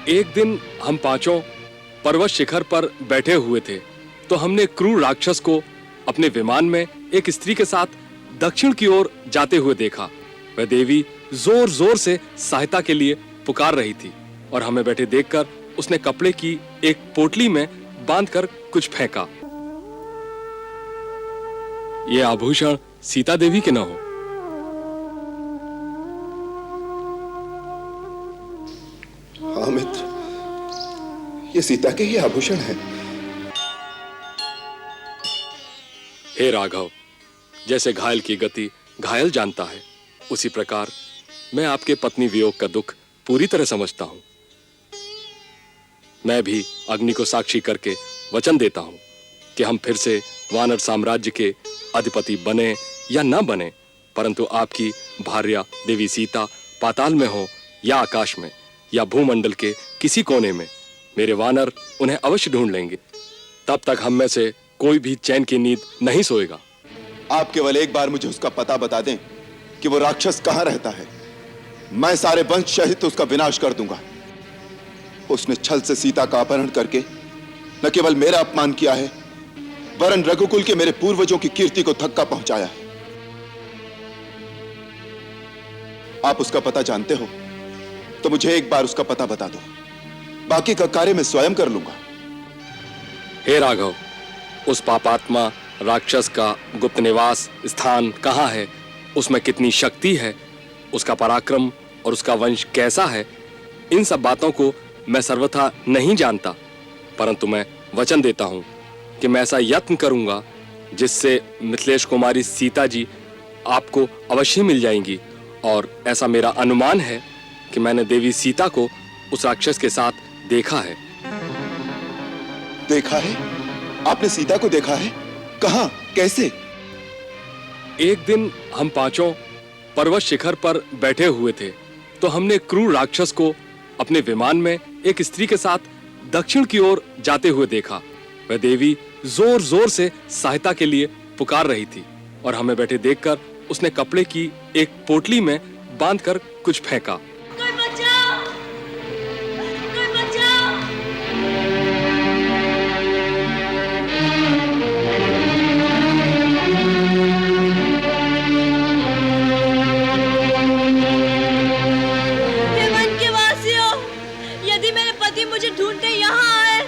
एक दिन हम पांचों पर्वत शिखर पर बैठे हुए थे तो हमने क्रूर राक्षस को अपने विमान में एक स्त्री के साथ दक्षिण की ओर जाते हुए देखा। वह देवी जोर जोर से सहायता के लिए पुकार रही थी और हमें बैठे देखकर उसने कपड़े की एक पोटली में बांधकर कुछ फेंका। ये आभूषण सीता देवी के न हो? हाँ मित्र, ये सीता के ही आभूषण हैं। हे राघव, जैसे घायल की गति घायल जानता है, उसी प्रकार मैं आपके पत्नी वियोग का दुख पूरी तरह समझता हूं। मैं भी अग्नि को साक्षी करके वचन देता हूं कि हम फिर से वानर साम्राज्य के अधिपति बने या न बने, परंतु आपकी भार्या देवी सीता पाताल में हो या आकाश में या भूमंडल के किसी कोने में, मेरे वानर उन्हें अवश्य ढूंढ लेंगे। तब तक हम में से कोई भी चैन की नींद नहीं सोएगा। आप केवल एक बार मुझे उसका पता बता दें कि वो राक्षस कहां रहता है। मैं सारे वंश सहित उसका विनाश कर दूंगा। उसने छल से सीता का अपहरण करके न केवल मेरा अपमान किया है, वरन रघुकुल के मेरे पूर्वजों की कीर्ति को धक्का पहुंचाया है। आप उसका पता जानते हो तो मुझे एक बार उसका पता बता दो, बाकी का कार्य मैं स्वयं कर लूंगा। हे राघव, उस पापात्मा राक्षस का गुप्त निवास स्थान कहाँ है, उसमें कितनी शक्ति है, उसका पराक्रम और उसका वंश कैसा है, इन सब बातों को मैं सर्वथा नहीं जानता, परंतु मैं वचन देता हूं कि मैं ऐसा यत्न करूंगा जिससे मिथिलेश कुमारी सीता जी आपको अवश्य मिल जाएंगी। और ऐसा मेरा अनुमान है कि मैंने देवी सीता को उस राक्षस के साथ देखा है। देखा है? आपने सीता को देखा है? कहां? कैसे? एक दिन हम पांचों पर्वत शिखर पर बैठे हुए थे तो हमने क्रूर राक्षस को अपने विमान में एक स्त्री के साथ दक्षिण की ओर जाते हुए देखा। वह देवी जोर जोर से सहायता के लिए पुकार रही थी और हमें बैठे देखकर उसने कपड़े की एक पोटली में बांधकर कुछ फेंका। मुझे ढूंढते यहाँ आए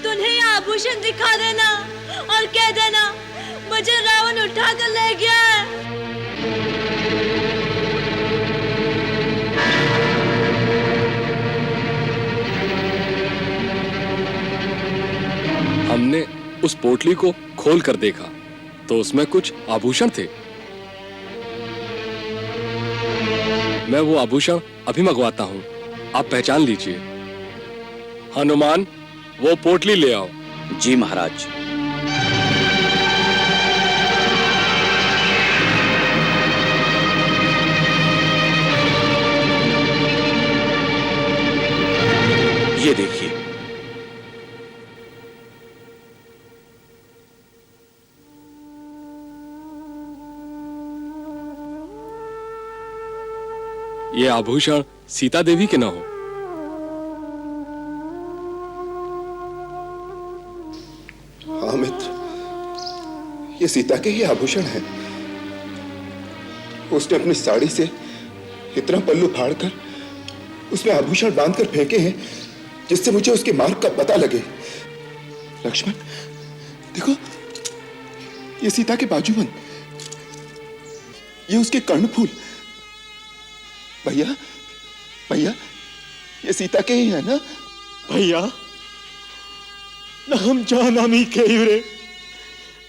तो उन्हें यह आभूषण दिखा देना और कह देना मुझे रावण उठा कर ले गया है। हमने उस पोटली को खोल कर देखा तो उसमें कुछ आभूषण थे। मैं वो आभूषण अभी मंगवाता हूं, आप पहचान लीजिए। हनुमान, वो पोटली ले आओ। जी महाराज। ये देखिए। ये आभूषण सीता देवी के न हो? हाँ मित्र, ये सीता के ही आभूषण हैं। उसने अपनी साड़ी से इतना पल्लू फाड़कर उसमें आभूषण बांधकर फेंके हैं जिससे मुझे उसके मार्ग का पता लगे। लक्ष्मण देखो, ये सीता के बाजूबंद, ये उसके कर्णफूल। भैया भैया, ये सीता के ही है ना? भैया, न हम जानामी केयुरे,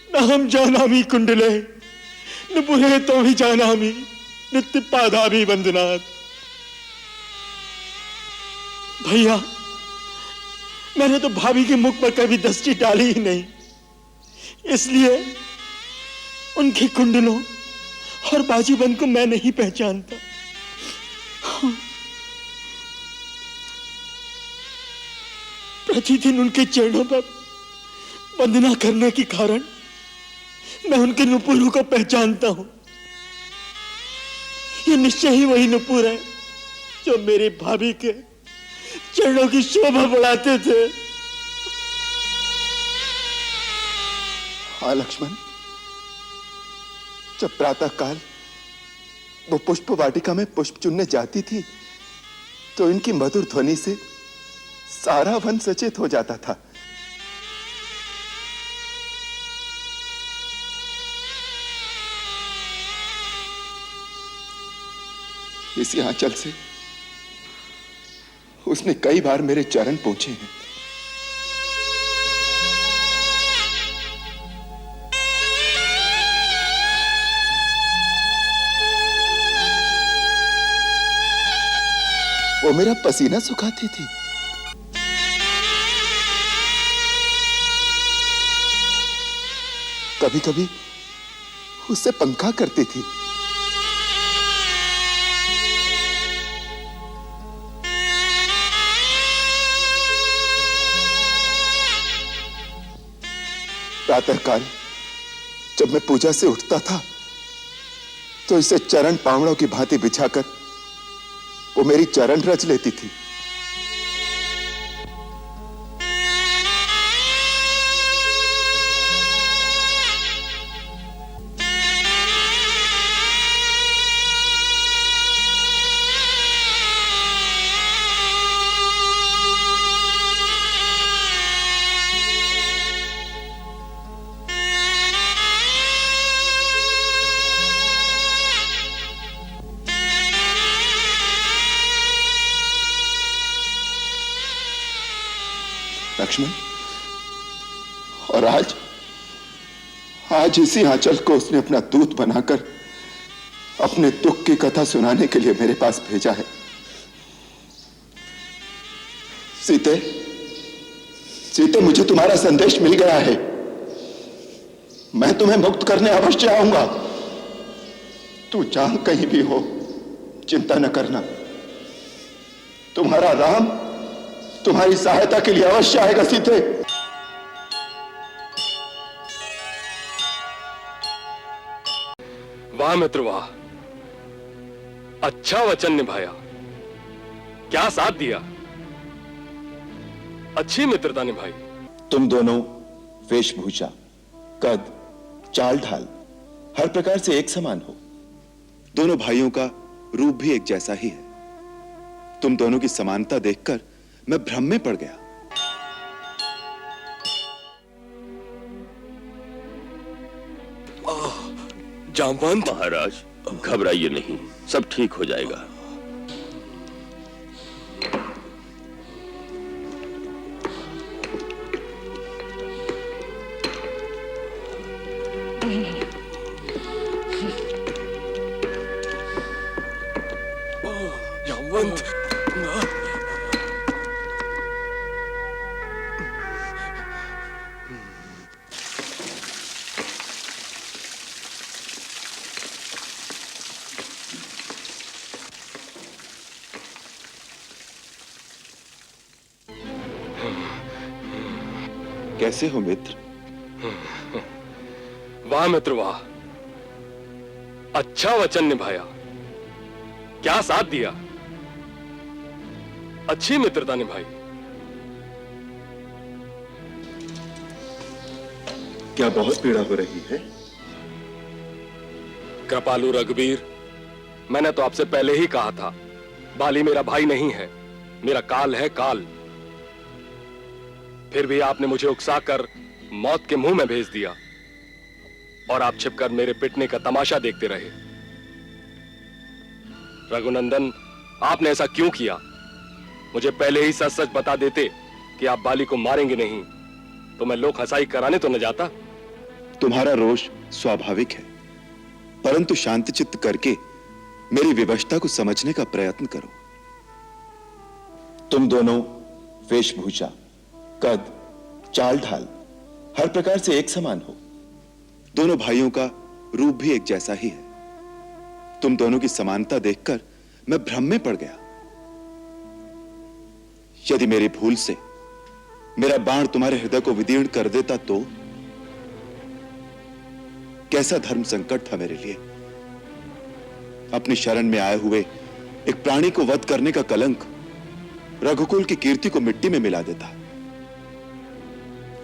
न हम जानामी कुंडले, न बुरे तो भी जानामी नित्य पादाभि वंदनात्। भैया, मैंने तो भाभी के मुख पर कभी दृष्टि डाली ही नहीं, इसलिए उनके कुंडलों और बाजूबंद को मैं नहीं पहचानता। प्रतिदिन उनके चरणों पर वंदना करने के कारण मैं उनके नुपुरों को पहचानता हूं। ये निश्चय ही वही नुपुर है जो मेरी भाभी के चरणों की शोभा बढ़ाते थे। हाँ लक्ष्मण, जब प्रातः काल वो पुष्प वाटिका में पुष्प चुनने जाती थी तो इनकी मधुर ध्वनि से सारा वन सचेत हो जाता था। इसी आंचल से उसने कई बार मेरे चरण पोंछे हैं। वो मेरा पसीना सुखाती थी। कभी कभी उससे पंखा करती थी। प्रातःकाल जब मैं पूजा से उठता था तो इसे चरण पावड़ों की भांति बिछाकर वो मेरी चरण रच लेती थी। लक्ष्मण, और आज इसी आंचल को उसने अपना दूत बनाकर अपने दुख की कथा सुनाने के लिए मेरे पास भेजा है। सीते, सीते, मुझे तुम्हारा संदेश मिल गया है। मैं तुम्हें मुक्त करने अवश्य आऊंगा। तू जहां कहीं भी हो, चिंता न करना। तुम्हारा राम तुम्हारी सहायता के लिए अवश्य आएगा सीते। वाह मित्र वाह, अच्छा वचन निभाया, क्या साथ दिया, अच्छी मित्रता निभाई। तुम दोनों वेशभूषा, कद, चाल ढाल हर प्रकार से एक समान हो। दोनों भाइयों का रूप भी एक जैसा ही है। तुम दोनों की समानता देखकर मैं भ्रम में पड़ गया। जामवंत महाराज, घबराइए नहीं, सब ठीक हो जाएगा। जामवंत, कैसे हो मित्र? वाह मित्र वाह, अच्छा वचन निभाया, क्या साथ दिया, अच्छी मित्रता निभाई। क्या बहुत पीड़ा हो रही है? कृपालु रघुवीर, मैंने तो आपसे पहले ही कहा था, बाली मेरा भाई नहीं है, मेरा काल है काल। फिर भी आपने मुझे उकसाकर मौत के मुंह में भेज दिया और आप छिपकर मेरे पिटने का तमाशा देखते रहे। रघुनंदन, आपने ऐसा क्यों किया? मुझे पहले ही सच सच बता देते कि आप बाली को मारेंगे नहीं, तो मैं लोक हंसाई कराने तो न जाता। तुम्हारा रोष स्वाभाविक है, परंतु शांतचित्त करके मेरी विवशता को समझने का प्रयत्न करो। तुम दोनों वेशभूषा, कद, चाल ढाल हर प्रकार से एक समान हो। दोनों भाइयों का रूप भी एक जैसा ही है। तुम दोनों की समानता देखकर मैं भ्रम में पड़ गया। यदि मेरी भूल से मेरा बाण तुम्हारे हृदय को विदीर्ण कर देता तो कैसा धर्म संकट था मेरे लिए। अपनी शरण में आए हुए एक प्राणी को वध करने का कलंक रघुकुल की कीर्ति को मिट्टी में मिला देता।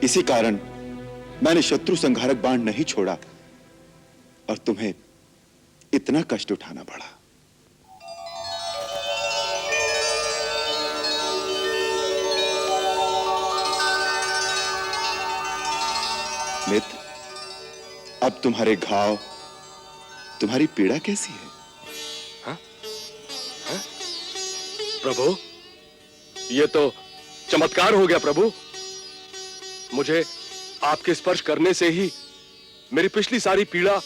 इसी कारण मैंने शत्रु संहारक बाण नहीं छोड़ा और तुम्हें इतना कष्ट उठाना पड़ा। मित्र, अब तुम्हारे घाव, तुम्हारी पीड़ा कैसी है? प्रभु, ये तो चमत्कार हो गया प्रभु। मुझे आपके स्पर्श करने से ही मेरी पिछली सारी पीड़ा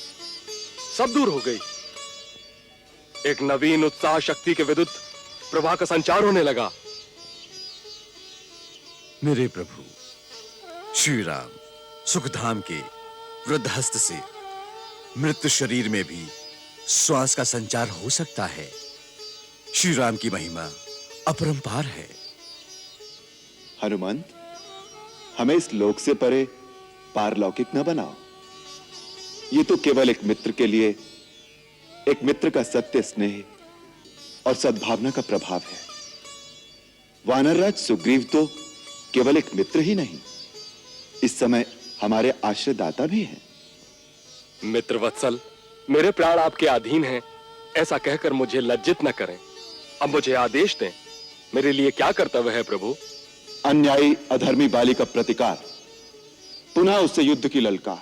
सब दूर हो गई। एक नवीन उत्साह शक्ति के विद्युत प्रवाह का संचार होने लगा। मेरे प्रभु श्री राम सुखधाम के वृद्ध हस्त से मृत शरीर में भी श्वास का संचार हो सकता है। श्री राम की महिमा अपरंपार है। हनुमंत, हमें इस लोक से परे पारलौकिक न बनाओ। ये तो केवल एक मित्र के लिए, एक मित्र का सत्य स्नेह और सद्भावना का प्रभाव है। वानरराज सुग्रीव तो केवल एक मित्र ही नहीं, इस समय हमारे आश्रयदाता भी हैं। मित्र वत्सल, मेरे प्राण आपके अधीन हैं, ऐसा कहकर मुझे लज्जित न करें। अब मुझे आदेश दें, मेरे लिए क्या कर्तव्य है प्रभु? अन्यायी अधर्मी बाली का प्रतिकार, पुनः उससे युद्ध की ललकार।